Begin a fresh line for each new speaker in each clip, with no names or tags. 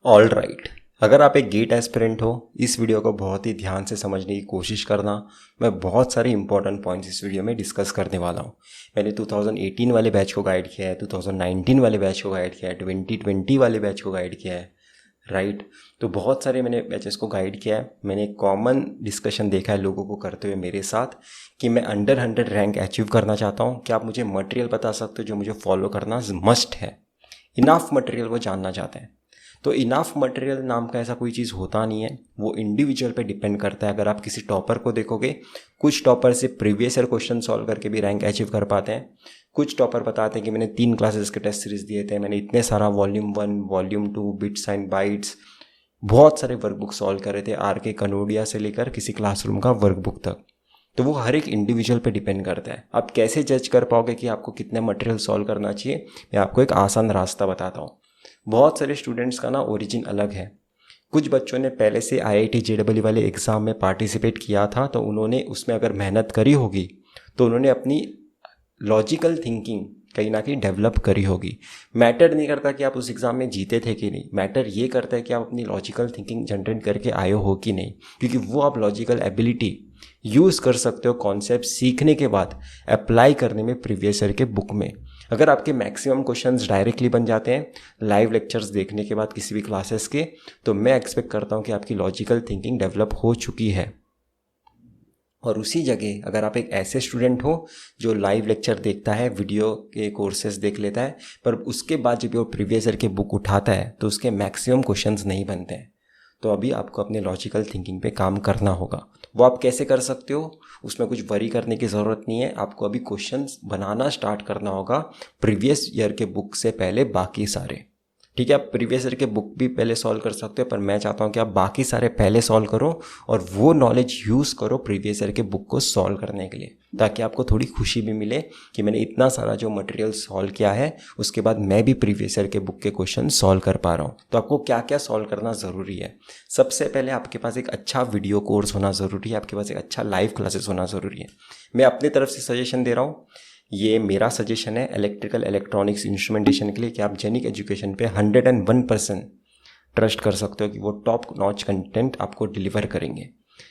All right, अगर आप एक गेट एस्पिरेंट हो, इस वीडियो को बहुत ही ध्यान से समझने की कोशिश करना। मैं बहुत सारे इंपॉर्टेंट पॉइंट्स इस वीडियो में डिस्कस करने वाला हूँ। मैंने 2018 वाले बैच को गाइड किया है, 2019 वाले बैच को गाइड किया है, 2020 वाले बैच को गाइड किया है, राइट। तो बहुत सारे मैंने बैचेस को गाइड किया है। मैंने एक कॉमन डिस्कशन देखा है लोगों को करते हुए मेरे साथ कि मैं अंडर 100 रैंक अचीव करना चाहता हूँ। क्या आप मुझे मटेरियल बता सकते हो जो मुझे फॉलो करना मस्ट है? इनफ मटेरियल वो जानना चाहते हैं। तो इनफ मटेरियल नाम का ऐसा कोई चीज़ होता नहीं है, वो इंडिविजुअल पे डिपेंड करता है। अगर आप किसी टॉपर को देखोगे, कुछ टॉपर से प्रीवियस ईयर क्वेश्चन सॉल्व करके भी रैंक अचीव कर पाते हैं। कुछ टॉपर बताते हैं कि मैंने 3 क्लासेस के टेस्ट सीरीज दिए थे, मैंने इतने सारा volume 1 volume 2 bits and bytes बहुत सारे वर्कबुक सॉल्व करे थे, आर के कनोडिया से लेकर किसी क्लासरूम का वर्कबुक तक। तो वो हर एक इंडिविजुअल पे डिपेंड करता है। आप कैसे जज कर पाओगे कि आपको कितने मटेरियल सॉल्व करना चाहिए? मैं आपको एक आसान रास्ता बताता हूँ। बहुत सारे स्टूडेंट्स का ना ओरिजिन अलग है। कुछ बच्चों ने पहले से IIT JEE वाले एग्ज़ाम में पार्टिसिपेट किया था, तो उन्होंने उसमें अगर मेहनत करी होगी तो उन्होंने अपनी लॉजिकल थिंकिंग कहीं ना कहीं डेवलप करी होगी। मैटर नहीं करता कि आप उस एग्ज़ाम में जीते थे कि नहीं, मैटर ये करता है कि आप अपनी लॉजिकल थिंकिंग जनरेट करके आए हो कि नहीं, क्योंकि वो आप लॉजिकल एबिलिटी यूज़ कर सकते हो कॉन्सेप्ट सीखने के बाद अप्लाई करने में प्रीवियस ईयर के बुक में। अगर आपके मैक्सिमम क्वेश्चंस डायरेक्टली बन जाते हैं लाइव लेक्चर्स देखने के बाद किसी भी क्लासेस के, तो मैं एक्सपेक्ट करता हूँ कि आपकी लॉजिकल थिंकिंग डेवलप हो चुकी है। और उसी जगह अगर आप एक ऐसे स्टूडेंट हो जो लाइव लेक्चर देखता है, वीडियो के कोर्सेज देख लेता है, पर उसके बाद जब वो प्रीवियस ईयर के बुक उठाता है तो उसके मैक्सिमम क्वेश्चंस नहीं बनते हैं, तो अभी आपको अपने लॉजिकल थिंकिंग पे काम करना होगा। वो आप कैसे कर सकते हो? उसमें कुछ वरी करने की ज़रूरत नहीं है। आपको अभी क्वेश्चंस बनाना स्टार्ट करना होगा प्रीवियस ईयर के बुक से पहले बाकी सारे। ठीक है, आप प्रीवियस ईयर के बुक भी पहले सॉल्व कर सकते हो, पर मैं चाहता हूँ कि आप बाकी सारे पहले सॉल्व करो और वो नॉलेज यूज़ करो प्रीवियस ईयर के बुक को सॉल्व करने के लिए, ताकि आपको थोड़ी खुशी भी मिले कि मैंने इतना सारा जो मटेरियल सॉल्व किया है उसके बाद मैं भी प्रीवियस ईयर के बुक के क्वेश्चन सॉल्व कर पा रहा हूँ। तो आपको क्या क्या सॉल्व करना ज़रूरी है? सबसे पहले आपके पास एक अच्छा वीडियो कोर्स होना ज़रूरी है, आपके पास एक अच्छा लाइव क्लासेस होना ज़रूरी है। मैं अपनी तरफ से सजेशन दे रहा हूँ, ये मेरा सजेशन है इलेक्ट्रिकल इलेक्ट्रॉनिक्स इंस्ट्रूमेंटेशन के लिए, कि आप जेनिक एजुकेशन पे 101% ट्रस्ट कर सकते हो कि वो टॉप नॉच कंटेंट आपको डिलीवर करेंगे।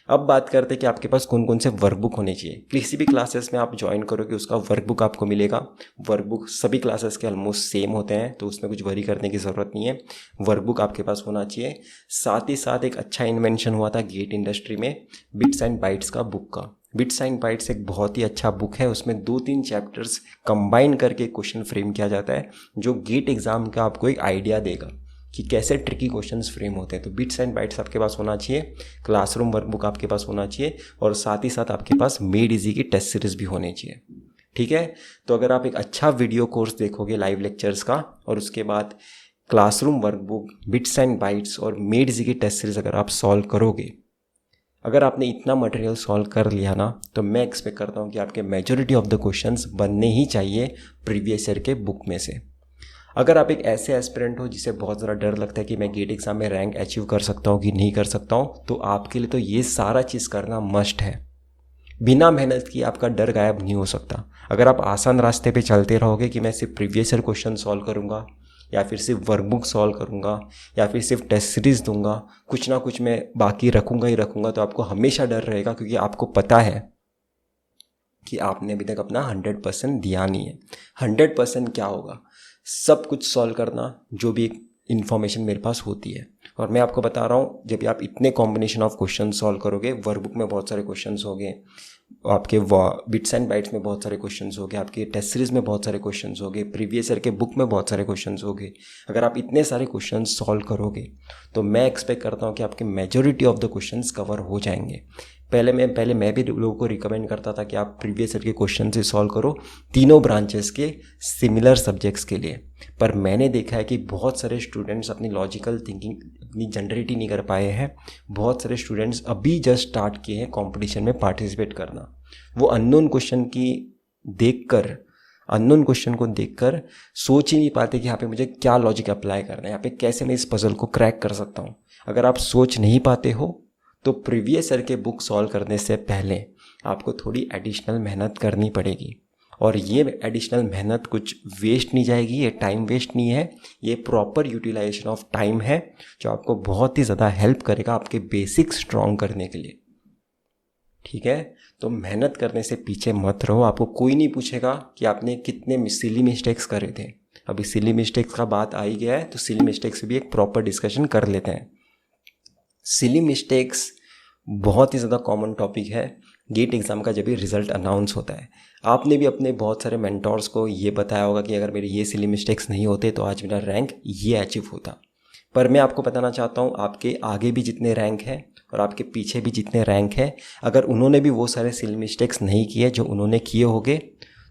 अब बात करते हैं कि आपके पास कौन कौन से वर्कबुक होने चाहिए। किसी भी क्लासेस में आप ज्वाइन करोगे उसका वर्कबुक आपको मिलेगा। वर्कबुक सभी क्लासेस के ऑलमोस्ट सेम होते हैं, तो उसमें कुछ वरी करने की ज़रूरत नहीं है। वर्कबुक आपके पास होना चाहिए। साथ ही साथ एक अच्छा इन्वेंशन हुआ था गेट इंडस्ट्री में, बिट्स एंड बाइट्स का बुक का। बिट्स एंड बाइट्स एक बहुत ही अच्छा बुक है, उसमें 2-3 चैप्टर्स कंबाइन करके क्वेश्चन फ्रेम किया जाता है, जो गेट एग्जाम का आपको एक आइडिया देगा कि कैसे ट्रिकी क्वेश्चंस फ्रेम होते हैं। तो बिट्स एंड बाइट्स आपके पास होना चाहिए, क्लासरूम वर्कबुक आपके पास होना चाहिए, और साथ ही साथ आपके पास मेड इजी की टेस्ट सीरीज भी होनी चाहिए। ठीक है, तो अगर आप एक अच्छा वीडियो कोर्स देखोगे लाइव लेक्चर्स का, और उसके बाद classroom workbook, bits and bytes और मेड इजी की टेस्ट सीरीज अगर आप सॉल्व करोगे, अगर आपने इतना मटेरियल सॉल्व कर लिया ना, तो मैं एक्सपेक्ट करता हूँ कि आपके मेजॉरिटी ऑफ द क्वेश्चंस बनने ही चाहिए प्रीवियस ईयर के बुक में से। अगर आप एक ऐसे एस्पिरेंट हो जिसे बहुत ज़्यादा डर लगता है कि मैं गेट एग्ज़ाम में रैंक अचीव कर सकता हूँ कि नहीं कर सकता हूँ, तो आपके लिए तो ये सारा चीज़ करना मस्ट है। बिना मेहनत की आपका डर गायब नहीं हो सकता। अगर आप आसान रास्ते पे चलते रहोगे कि मैं सिर्फ प्रीवियस ईयर क्वेश्चन सॉल्व करूँगा, या फिर सिर्फ वर्कबुक सॉल्व करूँगा, या फिर सिर्फ टेस्ट सीरीज दूंगा, कुछ ना कुछ मैं बाकी रखूँगा ही रखूँगा, तो आपको हमेशा डर रहेगा, क्योंकि आपको पता है कि आपने अभी तक अपना 100% दिया नहीं है। 100% क्या होगा? सब कुछ सॉल्व करना, जो भी इन्फॉर्मेशन मेरे पास होती है। और मैं आपको बता रहा हूँ, जब आप इतने कॉम्बिनेशन ऑफ क्वेश्चन सॉल्व करोगे, वर्कबुक में बहुत सारे क्वेश्चंस हो गए, आपके बिट्स एंड बाइट्स में बहुत सारे क्वेश्चंस हो गए, आपके टेस्ट सीरीज में बहुत सारे क्वेश्चंस हो गए, प्रीवियस ईयर के बुक में बहुत सारे क्वेश्चंस हो गए। अगर आप इतने सारे क्वेश्चंस सॉल्व करोगे, तो मैं एक्सपेक्ट करता हूँ कि आपके majority of the questions cover हो जाएंगे। पहले मैं भी लोगों को रिकमेंड करता था कि आप प्रीवियस ईयर के क्वेश्चन से सॉल्व करो तीनों ब्रांचेस के सिमिलर सब्जेक्ट्स के लिए। पर मैंने देखा है कि बहुत सारे स्टूडेंट्स अपनी लॉजिकल थिंकिंग इतनी जनरेट ही नहीं कर पाए हैं। बहुत सारे स्टूडेंट्स अभी जस्ट स्टार्ट किए हैं कंपटीशन में पार्टिसिपेट करना। वो अननोन क्वेश्चन को देखकर सोच ही नहीं पाते कि यहाँ पे मुझे क्या लॉजिक अप्लाई करना है, यहाँ पे कैसे मैं इस पजल को क्रैक कर सकता हूँ। अगर आप सोच नहीं पाते हो, तो प्रीवियस ईयर के बुक सॉल्व करने से पहले आपको थोड़ी एडिशनल मेहनत करनी पड़ेगी। और ये एडिशनल मेहनत कुछ वेस्ट नहीं जाएगी, ये टाइम वेस्ट नहीं है, ये प्रॉपर यूटिलाइजेशन ऑफ टाइम है जो आपको बहुत ही ज़्यादा हेल्प करेगा आपके बेसिक स्ट्रॉन्ग करने के लिए। ठीक है, तो मेहनत करने से पीछे मत रहो। आपको कोई नहीं पूछेगा कि आपने कितने सिली मिस्टेक्स करे थे। अभी सिली मिस्टेक्स का बात आ ही गया है तो सिली मिस्टेक्स से भी एक प्रॉपर डिस्कशन कर लेते हैं। सिली मिस्टेक्स बहुत ही ज़्यादा कॉमन टॉपिक है गेट एग्ज़ाम का जब भी रिज़ल्ट अनाउंस होता है। आपने भी अपने बहुत सारे मेंटोर्स को ये बताया होगा कि अगर मेरे ये सिली मिस्टेक्स नहीं होते तो आज मेरा रैंक ये अचीव होता। पर मैं आपको बताना चाहता हूँ आपके आगे भी जितने रैंक हैं और आपके पीछे भी जितने रैंक हैं, अगर उन्होंने भी वो सारे सिली मिस्टेक्स नहीं किए जो उन्होंने किए होंगे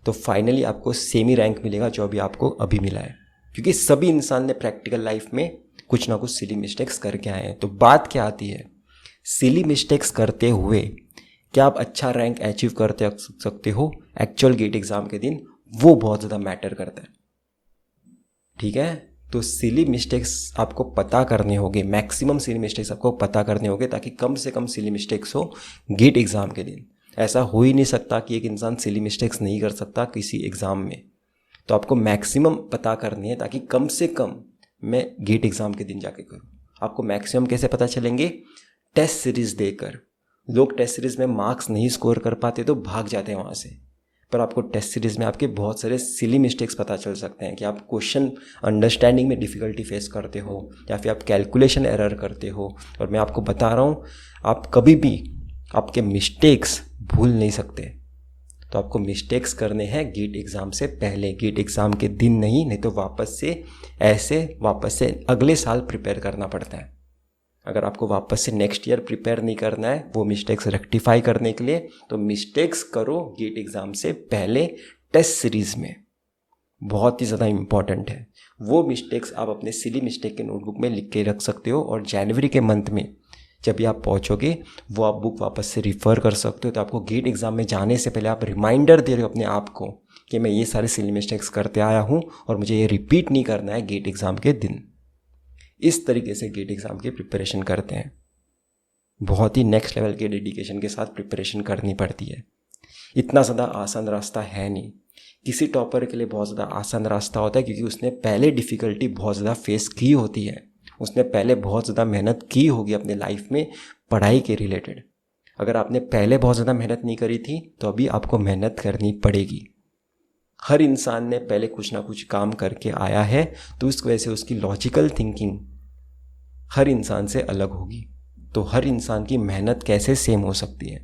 तो फाइनली आपको सेम ही रैंक मिलेगा जो अभी आपको अभी मिला है। क्योंकि सभी इंसान ने प्रैक्टिकल लाइफ में कुछ ना कुछ सिली मिस्टेक्स करके आए हैं। तो बात क्या आती है, सिली मिस्टेक्स करते हुए क्या आप अच्छा रैंक अचीव करते सकते हो एक्चुअल गेट एग्ज़ाम के दिन, वो बहुत ज़्यादा मैटर करता है। ठीक है, तो सिली मिस्टेक्स आपको पता करने होंगे, मैक्सिमम सिली मिस्टेक्स आपको पता करने होंगे ताकि कम से कम सिली मिस्टेक्स हो गेट एग्ज़ाम के दिन। ऐसा हो ही नहीं सकता कि एक इंसान सिली मिस्टेक्स नहीं कर सकता किसी एग्ज़ाम में। तो आपको मैक्सिमम पता करनी है ताकि कम से कम मैं गेट एग्ज़ाम के दिन जाके करूँ। आपको मैक्सिमम कैसे पता चलेंगे, टेस्ट सीरीज़ देकर। लोग टेस्ट सीरीज़ में मार्क्स नहीं स्कोर कर पाते तो भाग जाते हैं वहाँ से, पर आपको टेस्ट सीरीज़ में आपके बहुत सारे सिली मिस्टेक्स पता चल सकते हैं कि आप क्वेश्चन अंडरस्टैंडिंग में डिफ़िकल्टी फेस करते हो या फिर आप कैलकुलेशन एरर करते हो। और मैं आपको बता रहा हूँ आप कभी भी आपके मिस्टेक्स भूल नहीं सकते। तो आपको मिस्टेक्स करने हैं गेट एग्ज़ाम से पहले, गेट एग्ज़ाम के दिन नहीं तो वापस से अगले साल प्रिपेयर करना पड़ता है। अगर आपको वापस से नेक्स्ट ईयर प्रिपेयर नहीं करना है वो मिस्टेक्स रेक्टिफाई करने के लिए, तो मिस्टेक्स करो गेट एग्ज़ाम से पहले टेस्ट सीरीज़ में। बहुत ही ज़्यादा इम्पॉर्टेंट है। वो मिस्टेक्स आप अपने सिली मिस्टेक के नोटबुक में लिख के रख सकते हो और जनवरी के मंथ में जब भी आप पहुंचोगे वो आप बुक वापस से रिफ़र कर सकते हो। तो आपको गेट एग्ज़ाम में जाने से पहले आप रिमाइंडर दे रहे हो अपने आप को कि मैं ये सारे सिली मिस्टेक्स करते आया हूँ और मुझे ये रिपीट नहीं करना है गेट एग्ज़ाम के दिन। इस तरीके से गेट एग्ज़ाम की प्रिपरेशन करते हैं। बहुत ही नेक्स्ट लेवल के डेडिकेशन के साथ प्रिपरेशन करनी पड़ती है। इतना ज़्यादा आसान रास्ता है नहीं। किसी टॉपर के लिए बहुत ज़्यादा आसान रास्ता होता है क्योंकि उसने पहले डिफ़िकल्टी बहुत ज़्यादा फेस की होती है, उसने पहले बहुत ज़्यादा मेहनत की होगी अपने लाइफ में पढ़ाई के रिलेटेड। अगर आपने पहले बहुत ज़्यादा मेहनत नहीं करी थी तो अभी आपको मेहनत करनी पड़ेगी। हर इंसान ने पहले कुछ ना कुछ काम करके आया है तो उस वजह से उसकी लॉजिकल थिंकिंग हर इंसान से अलग होगी। तो हर इंसान की मेहनत कैसे सेम हो सकती है।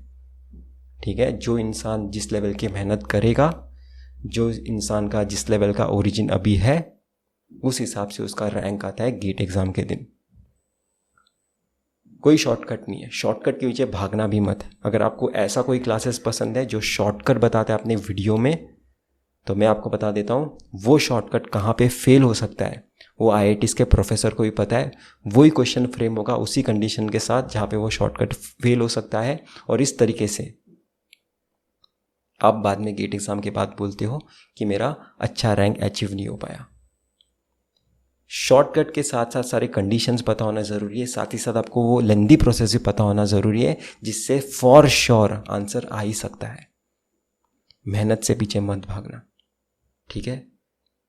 ठीक है, जो इंसान जिस लेवल की मेहनत करेगा, जो इंसान का जिस लेवल का ओरिजिन अभी है, उस हिसाब से उसका रैंक आता है गेट एग्ज़ाम के दिन। कोई शॉर्टकट नहीं है, शॉर्टकट के पीछे भागना भी मत। अगर आपको ऐसा कोई क्लासेस पसंद है जो शॉर्टकट बताता है अपने वीडियो में, तो मैं आपको बता देता हूँ वो शॉर्टकट कहाँ पे फेल हो सकता है। वो IITs के प्रोफेसर को भी पता है। वही क्वेश्चन फ्रेम होगा उसी कंडीशन के साथ जहाँ पे वो शॉर्टकट फेल हो सकता है। और इस तरीके से आप बाद में गेट एग्ज़ाम के बाद बोलते हो कि मेरा अच्छा रैंक अचीव नहीं हो पाया। शॉर्टकट के साथ साथ सारे कंडीशंस पता होना ज़रूरी है, साथ ही साथ आपको वो लेंदी प्रोसेस भी पता होना ज़रूरी है जिससे फॉर श्योर आंसर आ ही सकता है। मेहनत से पीछे मत भागना, ठीक है।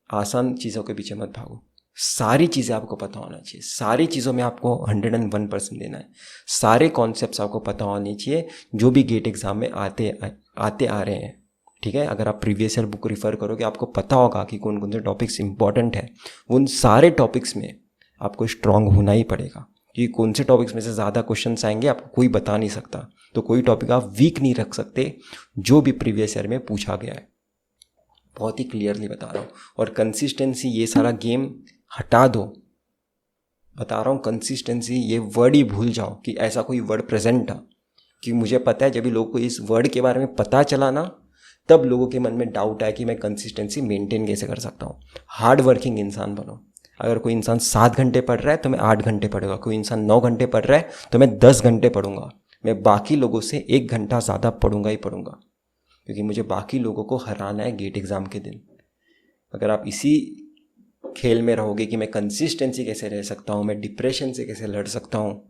आसान चीज़ों के पीछे मत भागो। सारी चीज़ें आपको पता होना चाहिए, सारी चीज़ों में आपको 101% देना है। सारे कॉन्सेप्ट्स आपको पता होने चाहिए जो भी गेट एग्ज़ाम में आते आ रहे हैं। ठीक है, अगर आप प्रीवियस ईयर बुक रिफ़र करोगे आपको पता होगा कि कौन कौन से टॉपिक्स इंपॉर्टेंट है। उन सारे टॉपिक्स में आपको स्ट्रांग होना ही पड़ेगा कि कौन से टॉपिक्स में से ज़्यादा क्वेश्चंस आएंगे आपको कोई बता नहीं सकता। तो कोई टॉपिक आप वीक नहीं रख सकते जो भी प्रीवियस ईयर में पूछा गया है। बहुत ही क्लियरली बता रहा हूँ। और कंसिस्टेंसी, ये सारा गेम हटा दो। बता रहा हूँ कंसिस्टेंसी, ये वर्ड ही भूल जाओ कि ऐसा कोई वर्ड प्रेजेंट था। कि मुझे पता है जब भी लोगों को इस वर्ड के बारे में पता चला ना, तब लोगों के मन में डाउट आया कि मैं कंसिस्टेंसी मेंटेन कैसे कर सकता हूँ। हार्ड वर्किंग इंसान बनो। अगर कोई इंसान 7 घंटे पढ़ रहा है तो मैं 8 घंटे पढ़ूंगा। कोई इंसान 9 घंटे पढ़ रहा है तो मैं 10 घंटे पढ़ूंगा। मैं बाकी लोगों से 1 घंटा ज़्यादा पढ़ूंगा ही पढ़ूंगा, क्योंकि मुझे बाकी लोगों को हराना है गेट एग्ज़ाम के दिन। अगर आप इसी खेल में रहोगे कि मैं कंसिस्टेंसी कैसे रह सकता हूँ, मैं डिप्रेशन से कैसे लड़ सकता हूँ,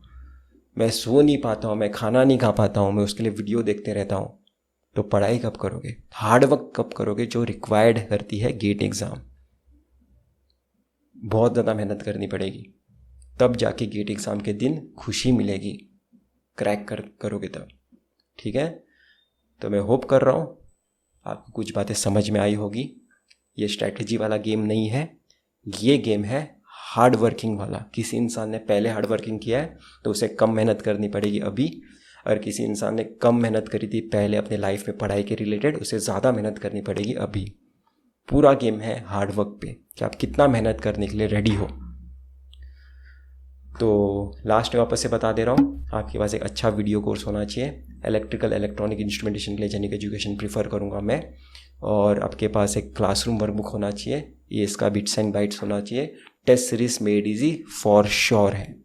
मैं सो नहीं पाता हूँ, मैं खाना नहीं खा पाता हूँ, मैं उसके लिए वीडियो देखते रहता हूँ, तो पढ़ाई कब करोगे, हार्ड वर्क कब करोगे, जो रिक्वायर्ड करती है गेट एग्ज़ाम। बहुत ज़्यादा मेहनत करनी पड़ेगी, तब जाके गेट एग्ज़ाम के दिन खुशी मिलेगी, करोगे तब। ठीक है, तो मैं होप कर रहा हूँ आपको कुछ बातें समझ में आई होगी। ये स्ट्रैटेजी वाला गेम नहीं है, ये गेम है हार्ड वर्किंग वाला। किसी इंसान ने पहले हार्ड वर्किंग किया है तो उसे कम मेहनत करनी पड़ेगी अभी, और किसी इंसान ने कम मेहनत करी थी पहले अपने लाइफ में पढ़ाई के रिलेटेड, उसे ज़्यादा मेहनत करनी पड़ेगी अभी। पूरा गेम है हार्ड वर्क पे कि आप कितना मेहनत करने के लिए रेडी हो। तो लास्ट में वापस से बता दे रहा हूँ, आपके पास एक अच्छा वीडियो कोर्स होना चाहिए। इलेक्ट्रिकल इंस्ट्रूमेंटेशन के लिए जेनिक एजुकेशन प्रीफर करूँगा मैं। और आपके पास एक क्लासरूम वर्कबुक होना चाहिए, ये इसका बिट्स एंड बाइट्स होना चाहिए। Test series made easy for sure है।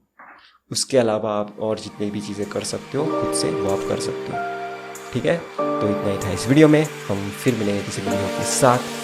उसके अलावा आप और जितनी भी चीज़ें कर सकते हो खुद से वो आप कर सकते हो। ठीक है, तो इतना ही था इस वीडियो में। हम फिर मिलेंगे किसी वीडियो के साथ।